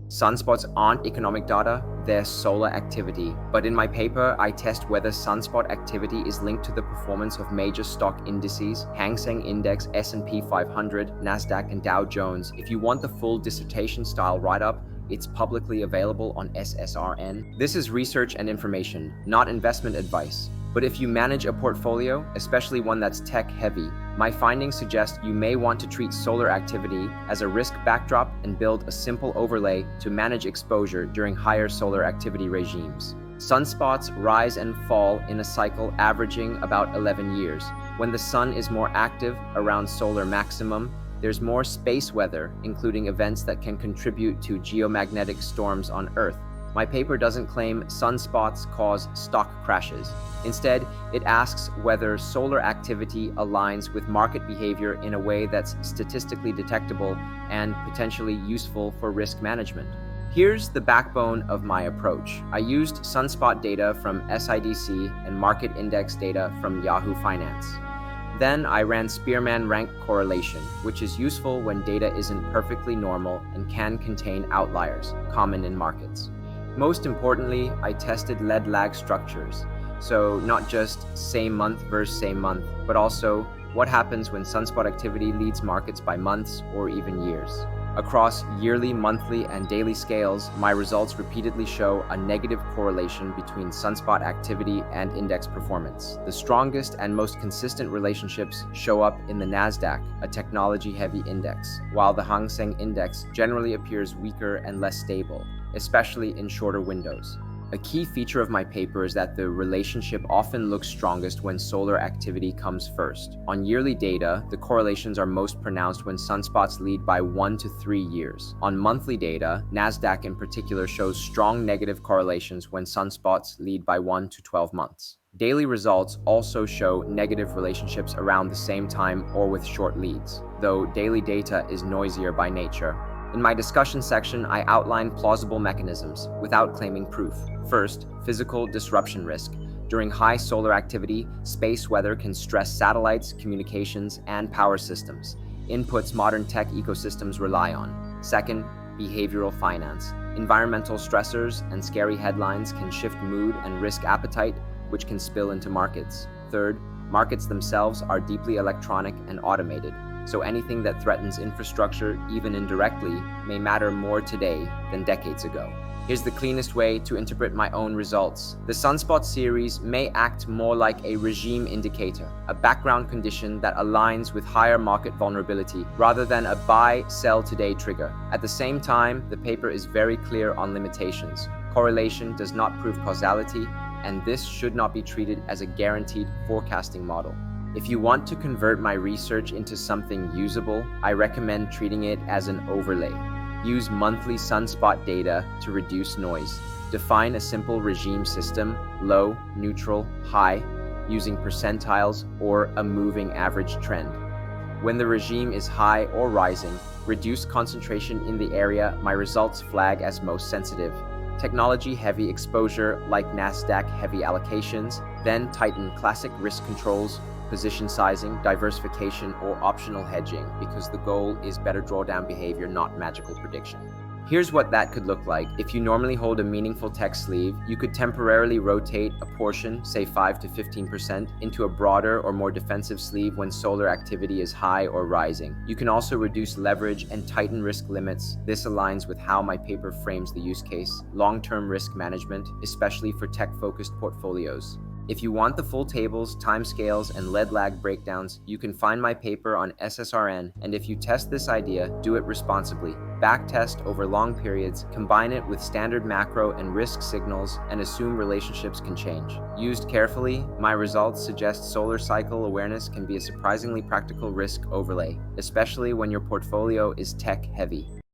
Sunspots aren't economic data, they're solar activity. But in my paper, I test whether sunspot activity is linked to the performance of major stock indices, Seng Index, S&P 500, NASDAQ, and Dow Jones. If you want the full dissertation-style write-up, it's publicly available on SSRN. This is research and information, not investment advice. But if you manage a portfolio, especially one that's tech-heavy, my findings suggest you may want to treat solar activity as a risk backdrop and build a simple overlay to manage exposure during higher solar activity regimes. Sunspots rise and fall in a cycle averaging about 11 years. When the sun is more active around solar maximum, there's more space weather, including events that can contribute to geomagnetic storms on Earth. My paper doesn't claim sunspots cause stock crashes. Instead, it asks whether solar activity aligns with market behavior in a way that's statistically detectable and potentially useful for risk management. Here's the backbone of my approach. I used sunspot data from SIDC and market index data from Yahoo Finance. Then I ran Spearman rank correlation, which is useful when data isn't perfectly normal and can contain outliers, common in markets. Most importantly, I tested lead lag structures. So not just same month versus same month, but also what happens when sunspot activity leads markets by months or even years. Across yearly, monthly, and daily scales, my results repeatedly show a negative correlation between sunspot activity and index performance. The strongest and most consistent relationships show up in the NASDAQ, a technology-heavy index, while the Seng Index generally appears weaker and less stable, especially in shorter windows. A key feature of my paper is that the relationship often looks strongest when solar activity comes first. On yearly data, the correlations are most pronounced when sunspots lead by 1 to 3 years. On monthly data, NASDAQ in particular shows strong negative correlations when sunspots lead by 1 to 12 months. Daily results also show negative relationships around the same time or with short leads, though daily data is noisier by nature. In my discussion section, I outline plausible mechanisms without claiming proof. First, physical disruption risk. During high solar activity, space weather can stress satellites, communications, and power systems, inputs modern tech ecosystems rely on. Second, behavioral finance. Environmental stressors and scary headlines can shift mood and risk appetite, which can spill into markets. Third, markets themselves are deeply electronic and automated. So anything that threatens infrastructure, even indirectly, may matter more today than decades ago. Here's the cleanest way to interpret my own results. The Sunspot series may act more like a regime indicator, a background condition that aligns with higher market vulnerability, rather than a buy-sell today trigger. At the same time, the paper is very clear on limitations. Correlation does not prove causality, and this should not be treated as a guaranteed forecasting model. If you want to convert my research into something usable, I recommend treating it as an overlay. Use monthly sunspot data to reduce noise. Define a simple regime system, low, neutral, high, using percentiles or a moving average trend. When the regime is high or rising, reduce concentration in the area my results flag as most sensitive. Technology-heavy exposure like NASDAQ-heavy allocations, then tighten classic risk controls, position sizing, diversification, or optional hedging, because the goal is better drawdown behavior, not magical prediction. Here's what that could look like. If you normally hold a meaningful tech sleeve, you could temporarily rotate a portion, say 5 to 15%, into a broader or more defensive sleeve when solar activity is high or rising. You can also reduce leverage and tighten risk limits. This aligns with how my paper frames the use case, long-term risk management, especially for tech-focused portfolios. If you want the full tables, timescales, and lead lag breakdowns, you can find my paper on SSRN, and if you test this idea, do it responsibly. Backtest over long periods, combine it with standard macro and risk signals, and assume relationships can change. Used carefully, my results suggest solar cycle awareness can be a surprisingly practical risk overlay, especially when your portfolio is tech-heavy.